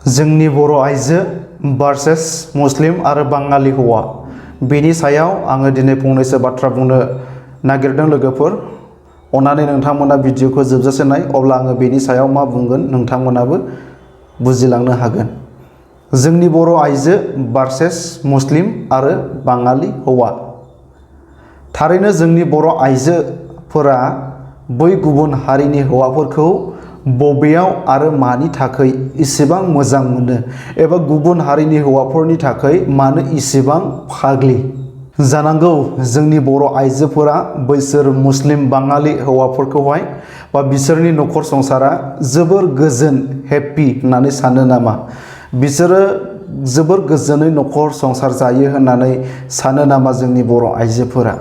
जोंनि बर' आइजो भार्सेस मुस्लिम आरो बाङालि हौवा बेनि सायाव आङो दिनै फंनैसो बाथ्रा बुंनो नागिरदों लोगोफोर। अन्नानै नोंथांमोना भिडिअखौ जोबजासे नाय, अब्ला आङो बेनि सायाव मा बुंगोन नोंथांमोनाबो बुजिलांनो हागोन। जोंनि बर' आइजो भार्सेस मुस्लिम आरो बाङालि हौवा। थारैनो जोंनि बर' आइजोफोरा बै गुबुन हारिनि हौवाफोरखौ बबेयाव आरो मानि थाखाय इसेबां मोजां मोनो, एबा गुबुन हारिनि हौवाफोरनि थाखाय मानो इसेबां फाग्लि जानांगौ जोंनि बर' आइजोफोरा बैसोर मुस्लिम बाङालि हौवाफोरखौहाय बा बिसोरनि न'खर संसारा जोबोर गोजोन हेप्पि होननानै सानो नामा? बिसोरो जोबोर गोजोनै न'खर संसार जायो होननानै सानो नामा जोंनि बर' आइजोफोरा?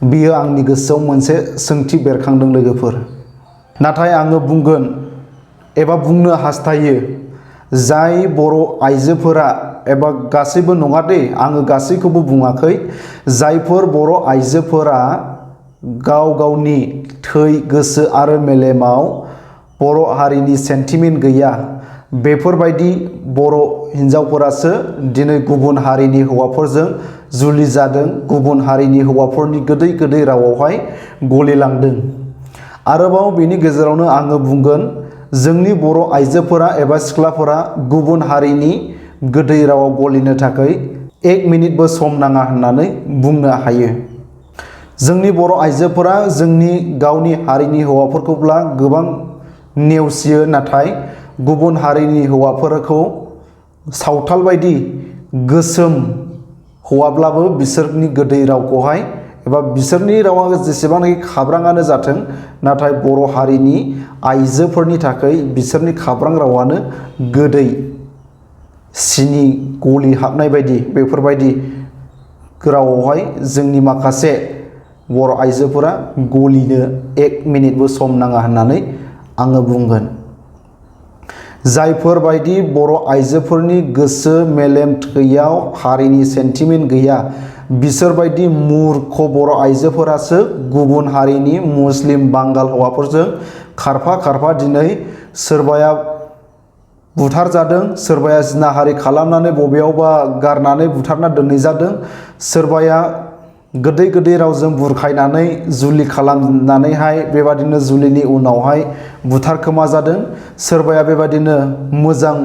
बियो आंनि गोसोआव मोनसे सोंथि बेरखांदों लोगोफोर। नाथाय आङो बुंगोन एबा बुंनो हास्थायो, जाय बर' आइजोफोरा, एबा गासैबो नङा दे, आङो गासैखौबो बुङाखै, जायफोर बर' आइजोफोरा गाव गावनि थै गोसो आरो मेलेमाव बर' हारिनि सेन्टिमेन्ट गैया, बेफोरबायदि बर' हिन्जावफोरासो दिनै गुबुन हारिनि हौवाफोरजों जुलि जादों, गुबुन हारिनि हौवाफोरनि गोदै गोदै रावावहाय गलिलांदों। आरोबाव बेनि गेजेरावनो आङो बुंगोन, जोंनि बर' आइजोफोरा एबा सिख्लाफोरा गुबुन हारिनि गोदै रावाव गलिनो थाखाय 1 मिनिटबो सम नाङा होननानै बुंनो हायो। जोंनि बर' आइजोफोरा जोंनि गावनि हारिनि हौवाफोरखौब्ला गोबां नेवसियो, नाथाय गुबुन हारिनि हौवाफोरखौ सावथाल बायदि गोसोम हौवाब्लाबो बिसोरनि गोदै रावखौहाय, एबा बिसोरनि रावा जेसेबांनाखि खाब्राङानो जाथों, नाथाय बर' हारिनि आइजोफोरनि थाखाय बिसोरनि खाब्रां रावानो गोदै, सिनि गलि हाबनाय बायदि, बेफोरबायदि रावावहाय जोंनि माखासे बर' आइजोफोरा गलिनो 1 मिनिटबो सम नाङा होननानै आङो बुंगोन। जायफोरबायदि बर' आइजोफोरनि गोसो मेलेम थैयाव हारिनि सेन्टिमेन्ट गैया, बिसोरबायदि मुर्ख बर' आइजोफोरासो गुबुन हारिनि मुस्लिम बांगाल हौवाफोरजों खारफा खारफा दिनै सोरबाया बुथार जादों, सोरबाया जिनाहारि खालामनानै बबेयावबा गारनानै बुथारना दोननाय जादों, सोरबाया गोदै गोदै रावजों बुरखायनानै जुलि खालामनानैहाय बेबादिनो जुलिनि उनावहाय बुथारखोमा जादों, सोरबाया बेबादिनो मोजां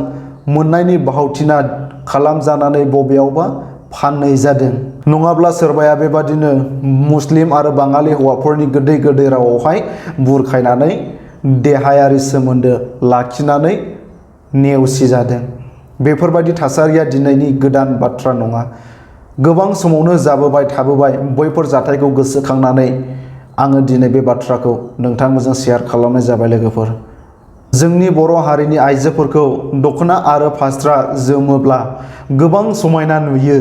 मोननायनि भावथिना खालामजानानै बबेयावबा फाननाय जादों, नङाब्ला सोरबाया बेबादिनो मुस्लिम आरो बाङालि हौवाफोरनि गोदै गोदै रावावहाय बुरखायनानै देहायारि सोमोन्दो लाखिनानै नेवसि जादों। बेफोरबायदि थासारिया दिनैनि गोदान बाथ्रा नङा, गोबां समावनो जाबोबाय थाबोबाय। बैफोर जाथायखौ गोसोखांनानै आङो दिनै बे बाथ्राखौ नोंथांमोनजों शेयार खालामनाय जाबाय लोगोफोर। जोंनि बर' हारिनि आइजोफोरखौ दख'ना आरो फास्रा जोमोब्ला गोबां समायना नुयो।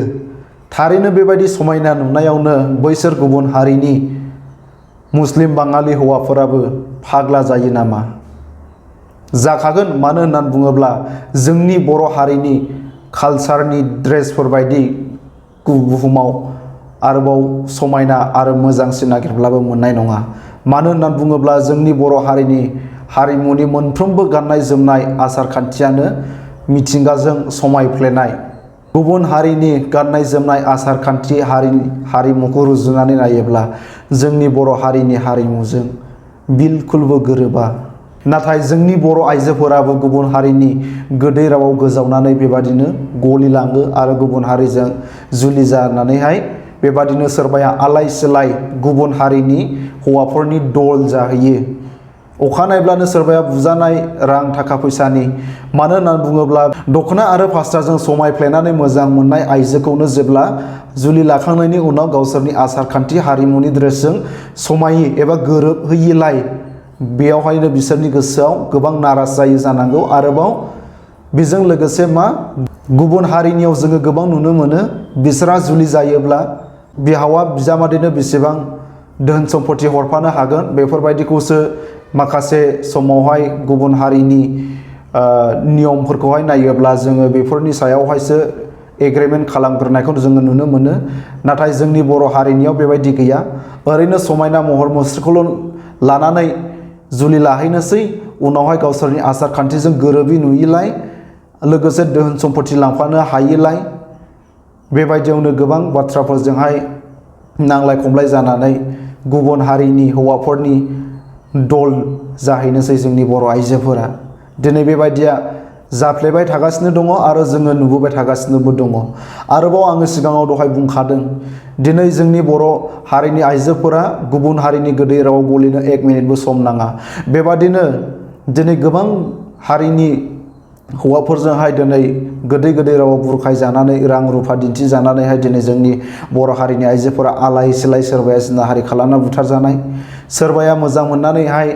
थारैनो बेबायदि समायना नुनायावनो बैसोर गुबुन हारिनि मुस्लिम बाङालि हौवाफोराबो फाग्ला जायो नामा? जाखागोन। मानो होननानै बुङोब्ला जोंनि बर' हारिनि कालचारनि ड्रेसफोरबायदि बुहुमाव आरोबाव समायना आरो मोजांसिन नागिरब्लाबो मोननाय नङा। मानो होननानै बुङोब्ला जोंनि बर' हारिनि हारिमुनि मोनफ्रोमबो गाननाय जोमनाय आसार खान्थियानो मिथिंगाजों समायफ्लेनाय। गुबुन हारिनि गाननाय जोमनाय आसार खान्थि हारिमुखौ रुजुनानै नायोब्ला जोंनि बर' हारिनि हारिमुजों बिलकुलबो गोरोबा। नाथाय जोंनि बर' आइजोफोराबो गुबुन हारिनि गोदै रावाव गोजावनानै बेबादिनो गलिलाङो आरो गुबुन हारिजों जुलि जानानैहाय बेबादिनो सोरबाया आलाय सिलाय गुबुन हारिनि हौवाफोरनि दल जाहैयो। अखानायब्लानो सोरबाया बुजानाय रां थाखा फैसानि। मानो होननानै बुङोब्ला दख'ना आरो फास्राजों समायफ्लेनानै मोजां मोननाय आइजोखौनो जेब्ला जुलि लाखांनायनि उनाव गावसोरनि आसार खान्थि हारिमुनि ड्रेसजों समायि एबा गोरोबहैयिलाय, बेयावहायनो बिसोरनि गोसोआव गोबां नाराज जायो जानांगौ। आरोबाव बेजों लोगोसे मा, गुबुन हारिनियाव जोङो गोबां नुनो मोनो, बिसोरहा जुलि जायोब्ला बिहावा बिजामादैनो बेसेबां धोन सम्पति हरफानो हागोन, बेफोरबायदिखौसो माखासे समावहाय गुबुन हारिनि नियमफोरखौहाय नायोब्ला जोङो बेफोरनि सायावहायसो एग्रिमेन्ट खालामग्रोनायखौ जोङो नुनो मोनो। नाथाय जोंनि बर' हारिनियाव बेबायदि गैया। ओरैनो समायना महर मुस्रिखौल' लानानै जुलि लाहैनोसै, उनावहाय गावसोरनि आसार खान्थिजों गोरोबि नुयिलाय लोगोसे दोहोन सम्पति लांफानो हायैलाय बेबायदियावनो गोबां बाथ्राफोरजोंहाय नांलाय खमलाय जानानै गुबुन हारिनि हौवाफोरनि दल जाहैनोसै जोंनि बर' आइजोफोरा। दिनै बेबायदिया जाफ्लेबाय थागासिनो दङ आरो जोङो नुबोबाय थागासिनोबो दङ। आरोबाव आङो सिगाङाव दहाय बुंखादों, दिनै जोंनि बर' हारिनि आइजोफोरा गुबुन हारिनि गोदै रावाव गलिनो 1 मिनिटबो सम नाङा। बेबादिनो दिनै गोबां हारिनि हौवाफोरजोंहाय दिनै गोदै गोदै रावाव बुरखाय जानानै रां रुफा दिन्थिजानानैहाय दिनै जोंनि बर' हारिनि आइजोफोरा आलाय सिलाय, सोरबाया जिनाहारि खालामना बुथारजानाय, सोरबाया मोजां मोननानैहाय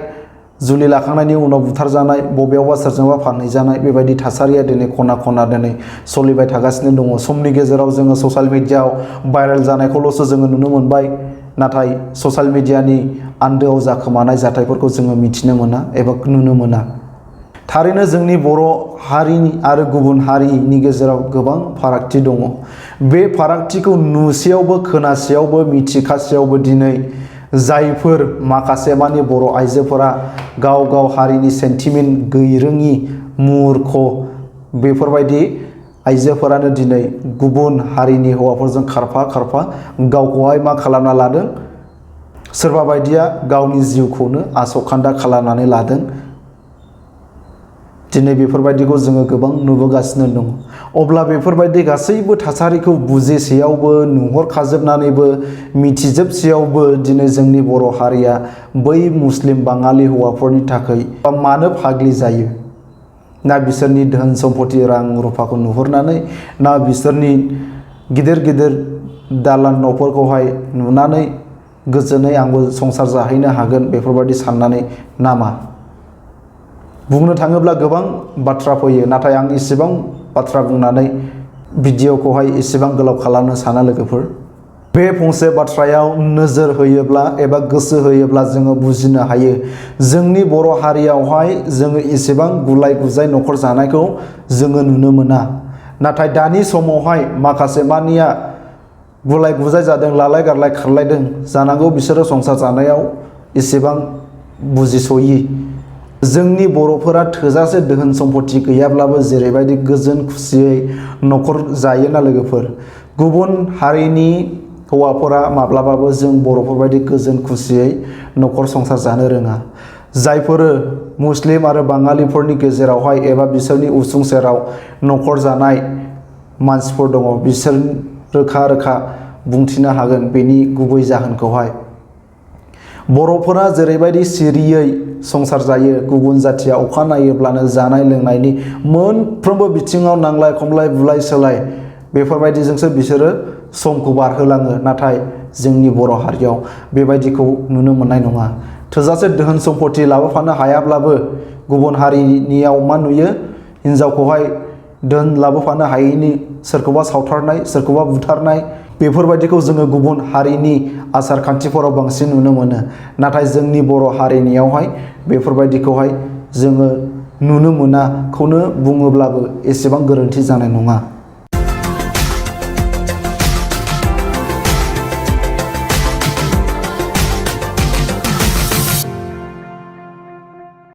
जुलि लाखांनायनि उनाव बुथारजानाय, बबेयावबा सोरजोंबा फानहैजानाय, बेबायदि थासारिया दिनै खना खना दिनै सोलिबाय थागासिनो दङ। समनि गेजेराव जोङो ससियेल मिडियाआव भाइरेल जानायखौल'सो जोङो नुनो मोनबाय, नाथाय ससियेल मिडियानि आन्दोआव जाखोमानाय जाथायफोरखौ जोङो मिथिनो मोना एबा नुनो मोना। थारैनो जोंनि बर' हारिनि आरो गुबुन हारिनि गेजेराव गोबां फारागथि दङ। बे फारागथिखौ नुसेयावबो, खोनासेयावबो, मिथिखासेयावबो दिनै जायफोर माखासे मानि बर' आइजोफोरा गाव गाव हारिनि सेन्टिमेन्ट गैरोङि मुर्ख बेफोरबायदि आइजोफोरानो दिनै गुबुन हारिनि हौवाफोरजों खारफा खारफा गावखौहाय मा खालामना लादों, सोरबा बायदिया गावनि जिउखौनो आसखान्दा खालामनानै लादों। दिनै बेफोरबायदिखौ जोङो गोबां नुबोगासिनो दङ। अब्ला बेफोरबायदि गासैबो थासारिखौ बुजिसेयावबो, नुहरखाजोबनानैबो, मिथिजोबसेयावबो दिनै जोंनि बर' हारिया बै मुस्लिम बाङालि हौवाफोरनि थाखाय मानो फाग्लि जायो? ना बिसोरनि धोन सम्पति रां रुफाखौ नुहुरनानै, ना बिसोरनि गिदिर गिदिर दालान न'फोरखौहाय नुनानै गोजोनै आंबो संसार जाहैनो हागोन बेफोरबायदि साननानै नामा? बुंनो थाङोब्ला गोबां बाथ्रा फैयो, नाथाय आं इसेबां बाथ्रा बुंनानै भिडिअखौहाय इसेबां गोलाव खालामनो साना लोगोफोर। बे फंसे बाथ्रायाव नोजोर होयोब्ला एबा गोसो होयोब्ला जोङो बुजिनो हायो, जोंनि बर' हारियावहाय जोङो इसेबां गुलाय गुजाय न'खर जानायखौ जोङो नुनो मोना। नाथाय दानि समावहाय माखासे मानिया गुलाय गुजाय जादों, लालाय गारलाय खारलायदों। जानांगौ बिसोरो संसार जानायाव इसेबां बुजिस'यि। जोंनि बर'फोरा थोजासे दोहोन सम्पति गैयाब्लाबो जेरैबायदि गोजोन खुसियै न'खर जायोना लोगोफोर, गुबुन हारिनि हौवाफोरा माब्लाबाबो जों बर'फोरबायदि गोजोन खुसियै न'खर संसार जानो रोङा। जायफोरो मुस्लिम आरो बाङालिफोरनि गेजेरावहाय एबा बिसोरनि उसुं सेराव न'खर जानाय मानसिफोर दङ, बिसोर रोखा रोखा बुंथिनो हागोन बेनि गुबै जाहोनखौहाय। बर'फोरा जेरैबायदि सिरियै संसार जायो, गुबुन जाथिया अखा नायोब्लानो जानाय लोंनायनि मोनफ्रोमबो बिथिङाव नांलाय खमलाय, बुलाय सोलाय बेफोरबायदिजोंसो बिसोरो समखौ बारहोलाङो। नाथाय जोंनि बर' हारियाव बेबायदिखौ नुनो मोननाय नङा। थोजासे दोहोन सम्पति लाबोफानो हायाब्लाबो गुबुन हारिनियाव मा नुयो, हिन्जावखौहाय धोन लाबोफानो हायैनि सोरखौबा सावथारनाय, सोरखौबा बुथारनाय, बेफोरबायदिखौ जोङो गुबुन हारिनि आसार खान्थिफोराव बांसिन नुनो मोनो। नाथाय जोंनि बर' हारिनियावहाय बेफोरबायदिखौहाय जोङो नुनो मोनाखौनो बुङोब्लाबो एसेबां गोरोन्थि जानाय नङा।